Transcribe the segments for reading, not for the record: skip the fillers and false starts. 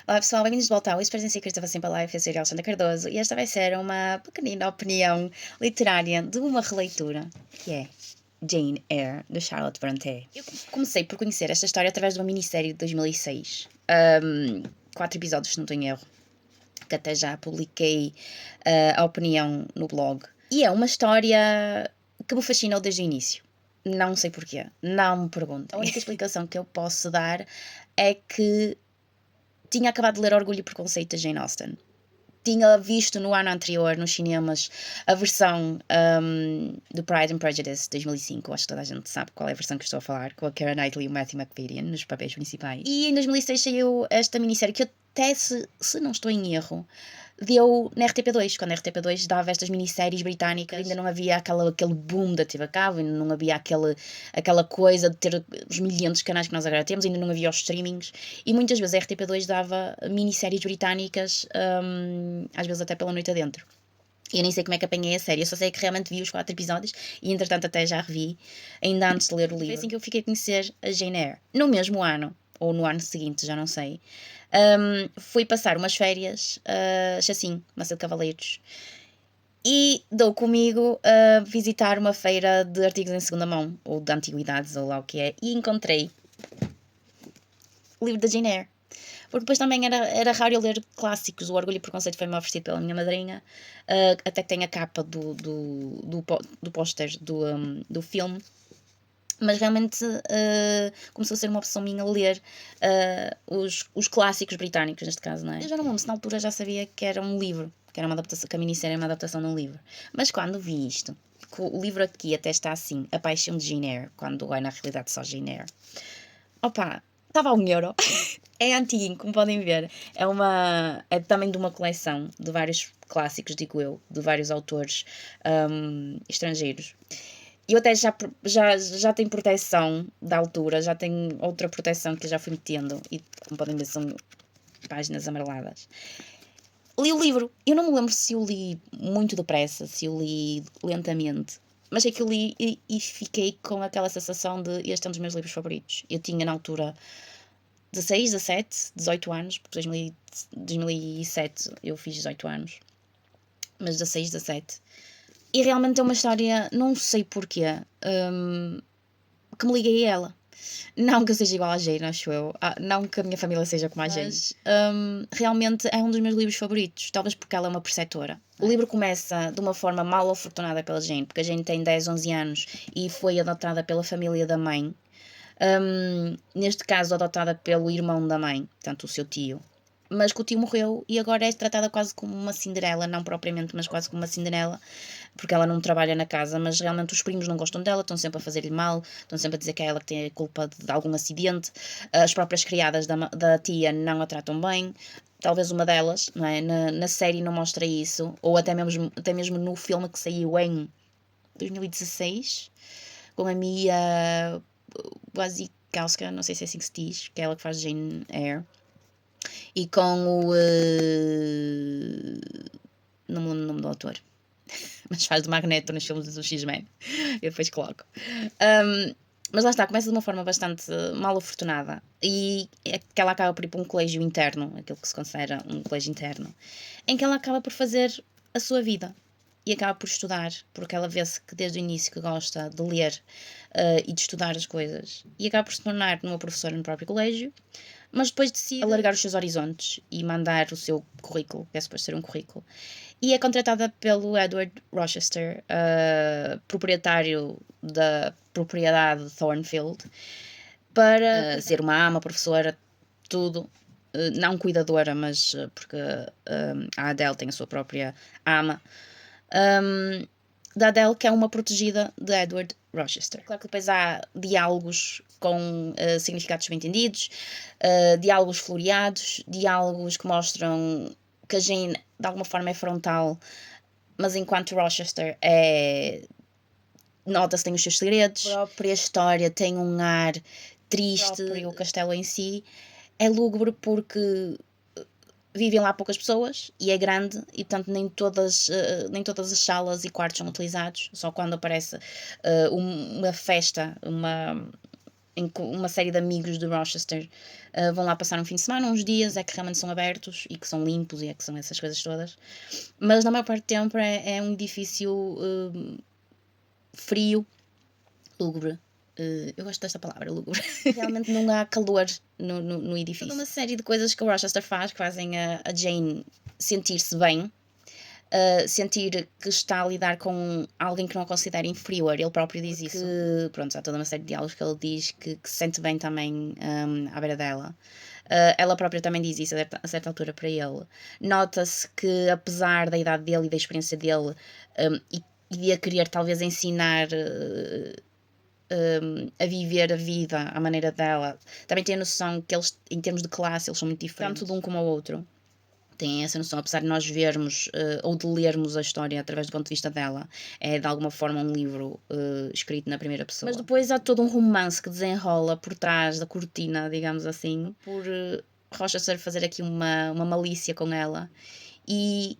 Olá pessoal, bem-vindos de volta ao Whispers and Secrets of a Simple Life. Eu sou a Alexandra Cardoso e esta vai ser uma pequenina opinião literária de uma releitura, que é Jane Eyre, de Charlotte Brontë. Eu comecei por conhecer esta história através de uma minissérie de 2006. 4 episódios, se não tenho erro, que até já publiquei a opinião no blog. E é uma história que me fascinou desde o início. Não sei porquê, não me perguntem. A única explicação que eu posso dar é que tinha acabado de ler Orgulho e Preconceito de Jane Austen. Tinha visto no ano anterior, nos cinemas, a versão do Pride and Prejudice de 2005. Acho que toda a gente sabe qual é a versão que estou a falar, com a Keira Knightley e o Matthew McFadyen nos papéis principais. E em 2006 saiu esta minissérie que até, se não estou em erro, deu na RTP2, quando a RTP2 dava estas minisséries britânicas. Ainda não havia aquele boom da TV a cabo, ainda não havia aquela coisa de ter os milhares de canais que nós agora temos, ainda não havia os streamings, e muitas vezes a RTP2 dava minisséries britânicas, às vezes até pela noite adentro. Eu nem sei como é que apanhei a série, eu só sei que realmente vi os 4 episódios e entretanto até já revi, ainda antes de ler o livro. Foi assim que eu fiquei a conhecer a Jane Eyre. No mesmo ano, ou no ano seguinte, já não sei, fui passar umas férias a Chacim, Massa de Cavaleiros, e dou comigo a visitar uma feira de artigos em segunda mão, ou de antiguidades, ou lá o que é, e encontrei o livro da Jane Eyre. Porque depois também era raro eu ler clássicos. O Orgulho e Preconceito foi-me oferecido pela minha madrinha, até que tem a capa do póster do filme. Mas realmente começou a ser uma opção minha ler os clássicos britânicos, neste caso, não é? Eu já não lembro se na altura já sabia que era um livro, que era uma adaptação, que a minissérie era uma adaptação de um livro. Mas quando vi isto, que o livro aqui até está assim, A Paixão de Jane Eyre, quando é na realidade só Jane Eyre, opa, estava a €1. É antiguinho, como podem ver. É também de uma coleção de vários clássicos, digo eu, de vários autores estrangeiros. E eu até já tenho proteção da altura, já tenho outra proteção que eu já fui metendo, e como podem ver são páginas amareladas. Li o livro. Eu não me lembro se o li muito depressa, se o li lentamente, mas é que eu li e fiquei com aquela sensação de este é um dos meus livros favoritos. Eu tinha na altura 16, 17, 18 anos, porque 2007 eu fiz 18 anos, mas 16, 17. E realmente é uma história, não sei porquê, que me liguei a ela. Não que eu seja igual à Jane, acho eu. Não que a minha família seja como a Jane. Mas realmente é um dos meus livros favoritos. Talvez porque ela é uma preceptora. O livro começa de uma forma mal afortunada pela Jane, porque a Jane tem 10, 11 anos e foi adotada pela família da mãe. Neste caso adotada pelo irmão da mãe, portanto o seu tio. Mas que o tio morreu e agora é tratada quase como uma Cinderela, não propriamente, mas quase como uma Cinderela, porque ela não trabalha na casa, mas realmente os primos não gostam dela, estão sempre a fazer-lhe mal, estão sempre a dizer que é ela que tem a culpa de algum acidente, as próprias criadas da tia não a tratam bem, talvez uma delas, não é? Na série não mostra isso, ou até mesmo no filme que saiu em 2016, com a Mia Wasikowska, não sei se é assim que se diz, que é ela que faz Jane Eyre, e com o não me lembro o nome do autor, mas faz de Magneto nos filmes do X-Men. Eu depois coloco. Mas lá está, começa de uma forma bastante mal afortunada, e é que ela acaba por ir para um colégio interno, aquilo que se considera um colégio interno, em que ela acaba por fazer a sua vida e acaba por estudar, porque ela vê-se que desde o início que gosta de ler e de estudar as coisas, e acaba por se tornar uma professora no próprio colégio, mas depois decide alargar os seus horizontes e mandar o seu currículo, que é suposto ser um currículo, e é contratada pelo Edward Rochester, proprietário da propriedade Thornfield, para ser uma ama, professora, tudo. Não cuidadora, mas porque a Adele tem a sua própria ama. Da Adele, que é uma protegida de Edward Rochester. Claro que depois há diálogos com significados subentendidos, diálogos floreados, diálogos que mostram que a Jane de alguma forma é frontal, mas enquanto Rochester nota-se tem os seus segredos. A própria história tem um ar triste, e o castelo em si é lúgubre porque vivem lá poucas pessoas e é grande, e portanto nem todas as salas e quartos são utilizados, só quando aparece uma festa, em que uma série de amigos de Rochester vão lá passar um fim de semana, uns dias é que realmente são abertos e que são limpos e é que são essas coisas todas. Mas na maior parte do tempo é um edifício frio, lúgubre. Eu gosto desta palavra, lúgubre. Realmente não há calor no edifício. Toda uma série de coisas que o Rochester faz que fazem a Jane sentir-se bem. Sentir que está a lidar com alguém que não a considera inferior, ele próprio diz isso. Pronto, há toda uma série de diálogos que ele diz que se sente bem também à beira dela. Ela própria também diz isso a certa altura para ele. Nota-se que, apesar da idade dele e da experiência dele, e de a querer talvez ensinar a viver a vida à maneira dela, também tem a noção que eles, em termos de classe, eles são muito diferentes, tanto de um como ao outro. Tem essa noção, apesar de nós vermos ou de lermos a história através do ponto de vista dela, é de alguma forma um livro escrito na primeira pessoa. Mas depois há todo um romance que desenrola por trás da cortina, digamos assim, por Rochester fazer aqui uma malícia com ela e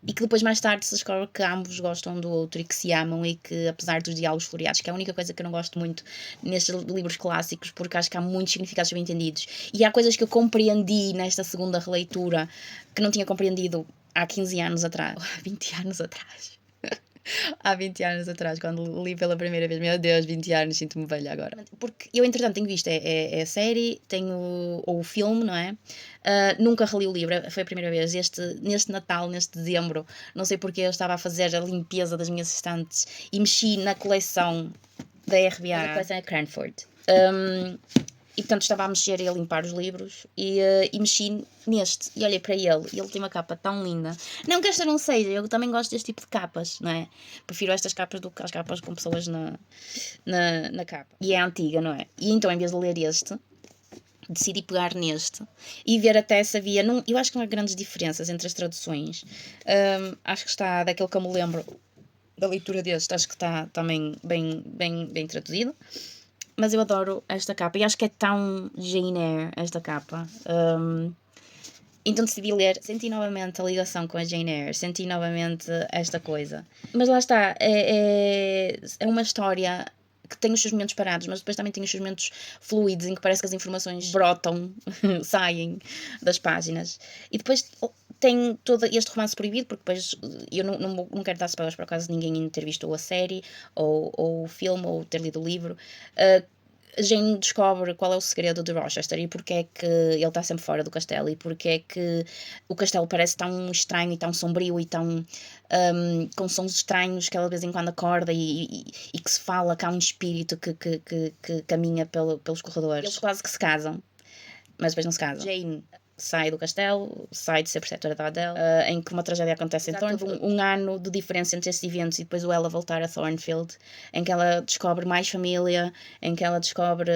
que depois mais tarde se descobre que ambos gostam um do outro e que se amam e que, apesar dos diálogos floreados, que é a única coisa que eu não gosto muito nestes livros clássicos, porque acho que há muitos significados subentendidos e há coisas que eu compreendi nesta segunda releitura que não tinha compreendido há 15 anos atrás, há 20 anos atrás. Há 20 anos atrás, quando li pela primeira vez, meu Deus, 20 anos, sinto-me velha agora. Porque eu, entretanto, tenho visto a série, tenho o filme, não é? Nunca reli o livro, foi a primeira vez. Neste Natal, neste dezembro, não sei porque eu estava a fazer a limpeza das minhas estantes e mexi na coleção da RBA. A coleção é Cranford. E portanto estava a mexer e a limpar os livros e mexi neste e olhei para ele e ele tem uma capa tão linda. Não que esta não seja, eu também gosto deste tipo de capas, não é? Prefiro estas capas do que as capas com pessoas na capa. E é antiga, não é? E então, em vez de ler este, decidi pegar neste e ver até se havia. Eu acho que não há grandes diferenças entre as traduções. Acho que está, daquele que eu me lembro da leitura deste, acho que está também bem traduzido. Mas eu adoro esta capa e acho que é tão Jane Eyre esta capa. Então decidi ler, senti novamente a ligação com a Jane Eyre, senti novamente esta coisa. Mas lá está, é uma história que tem os seus momentos parados, mas depois também tem os seus momentos fluidos, em que parece que as informações brotam, saem das páginas. E depois tem todo este romance proibido, porque depois eu não quero dar spoilers por acaso ninguém ainda ter visto a série, ou o filme, ou ter lido o livro. A Jane descobre qual é o segredo de Rochester e porque é que ele está sempre fora do castelo e porque é que o castelo parece tão estranho e tão sombrio e tão com sons estranhos que ela de vez em quando acorda e que se fala que há um espírito que caminha pelos corredores. Eles quase que se casam, mas depois não se casam. Jane sai do castelo, sai de ser preceptora da Adele, em que uma tragédia acontece em Thornfield. Um ano de diferença entre estes eventos e depois o ela voltar a Thornfield, em que ela descobre mais família, em que ela descobre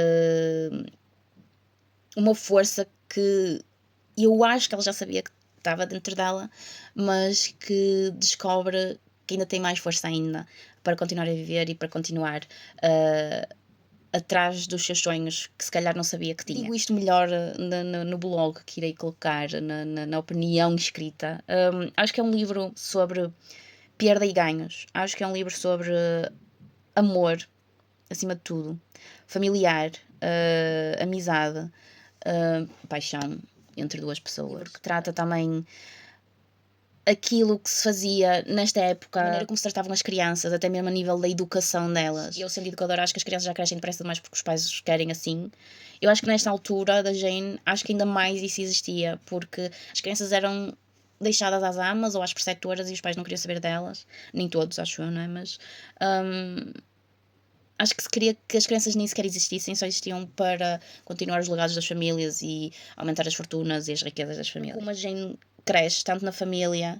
uma força que eu acho que ela já sabia que estava dentro dela, mas que descobre que ainda tem mais força ainda para continuar a viver e para continuar atrás dos seus sonhos que se calhar não sabia que tinha. Digo isto melhor no blog que irei colocar, na opinião escrita. Acho que é um livro sobre perda e ganhos. Acho que é um livro sobre amor, acima de tudo, familiar, amizade, paixão entre duas pessoas. Que trata também aquilo que se fazia nesta época, a maneira como se tratavam as crianças, até mesmo a nível da educação delas. Eu, sendo educadora, acho que as crianças já crescem depressa demais porque os pais os querem assim. Eu acho que nesta altura da Jane, acho que ainda mais isso existia, porque as crianças eram deixadas às amas ou às preceptoras e os pais não queriam saber delas. Nem todos, acho eu, não é? Mas acho que se queria que as crianças nem sequer existissem, só existiam para continuar os legados das famílias e aumentar as fortunas e as riquezas das famílias. Como a Jane cresce, tanto na família,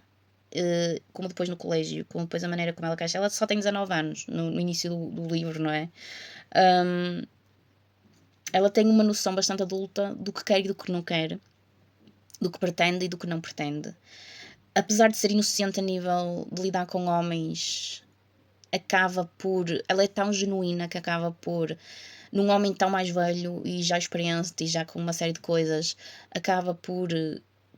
como depois no colégio, como depois a maneira como ela cresce. Ela só tem 19 anos no início do livro, não é? Ela tem uma noção bastante adulta do que quer e do que não quer, do que pretende e do que não pretende. Apesar de ser inocente a nível de lidar com homens, ela é tão genuína que acaba por, num homem tão mais velho e já experiente e já com uma série de coisas, acaba por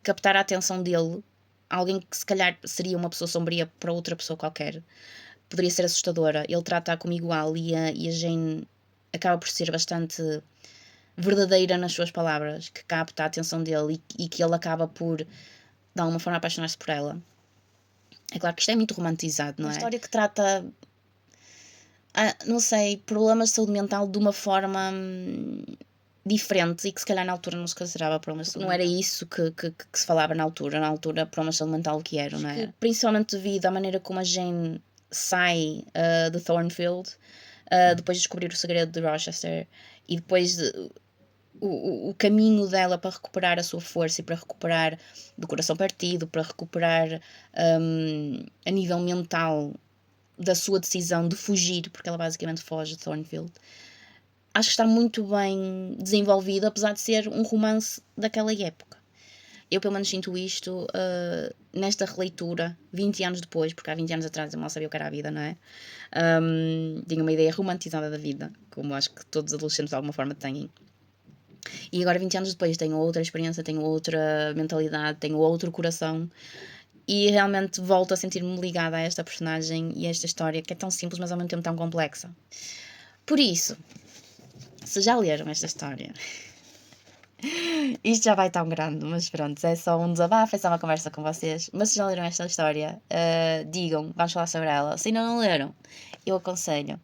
captar a atenção dele, alguém que se calhar seria uma pessoa sombria para outra pessoa qualquer, poderia ser assustadora. Ele trata-a como igual e a Jane acaba por ser bastante verdadeira nas suas palavras, que capta a atenção dele e que ele acaba por, de alguma forma, apaixonar-se por ela. É claro que isto é muito romantizado, não é? Uma história que trata, não sei, problemas de saúde mental de uma forma diferente e que se calhar na altura não se considerava problemas de saúde mental. Não era isso que se falava na altura. Na altura, problemas de saúde mental o que eram, não é? Principalmente devido à maneira como a Jane sai de Thornfield, depois de descobrir o segredo de Rochester e depois o caminho dela para recuperar a sua força e para recuperar do coração partido, para recuperar a nível mental da sua decisão de fugir, porque ela basicamente foge de Thornfield. Acho que está muito bem desenvolvido, apesar de ser um romance daquela época. Eu pelo menos sinto isto nesta releitura, 20 anos depois, porque há 20 anos atrás eu mal sabia o que era a vida, não é? Tinha uma ideia romantizada da vida, como acho que todos os adolescentes de alguma forma têm. E agora 20 anos depois tenho outra experiência, tenho outra mentalidade, tenho outro coração e realmente volto a sentir-me ligada a esta personagem e a esta história que é tão simples mas ao mesmo tempo tão complexa. Por isso, se já leram esta história, isto já vai tão grande, mas pronto, é só um desabafo, é só uma conversa com vocês. Mas se já leram esta história, digam, vamos falar sobre ela. Se ainda não leram, eu aconselho,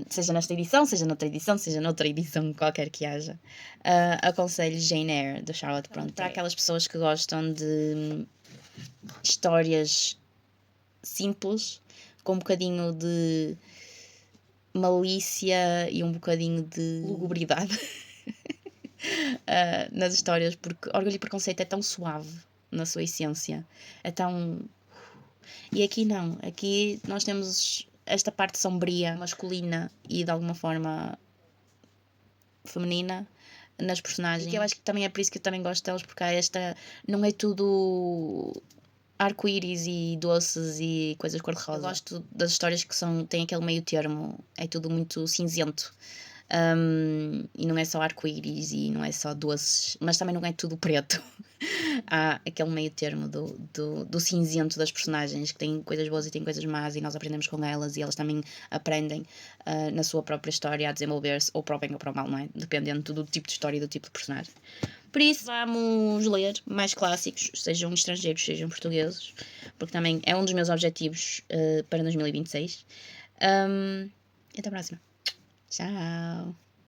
seja nesta edição, seja noutra edição qualquer que haja, aconselho Jane Eyre, de Charlotte Brontë. Para aquelas pessoas que gostam de histórias simples, com um bocadinho de malícia e um bocadinho de lugubridade nas histórias, porque Orgulho e Preconceito é tão suave na sua essência, é tão... E aqui não, aqui nós temos esta parte sombria, masculina e de alguma forma feminina nas personagens, que eu acho que também é por isso que eu também gosto delas, porque há esta... não é tudo arco-íris e doces e coisas cor-de-rosa. Eu gosto das histórias que têm aquele meio termo, é tudo muito cinzento. E não é só arco-íris e não é só doces, mas também não é tudo preto. Há aquele meio termo do cinzento das personagens, que tem coisas boas e tem coisas más, e nós aprendemos com elas e elas também aprendem na sua própria história a desenvolver-se, ou para o bem ou para o mal, não é? Dependendo do tipo de história e do tipo de personagem. Por isso, vamos ler mais clássicos, sejam estrangeiros, sejam portugueses, porque também é um dos meus objetivos para 2026. E até a próxima. Tchau!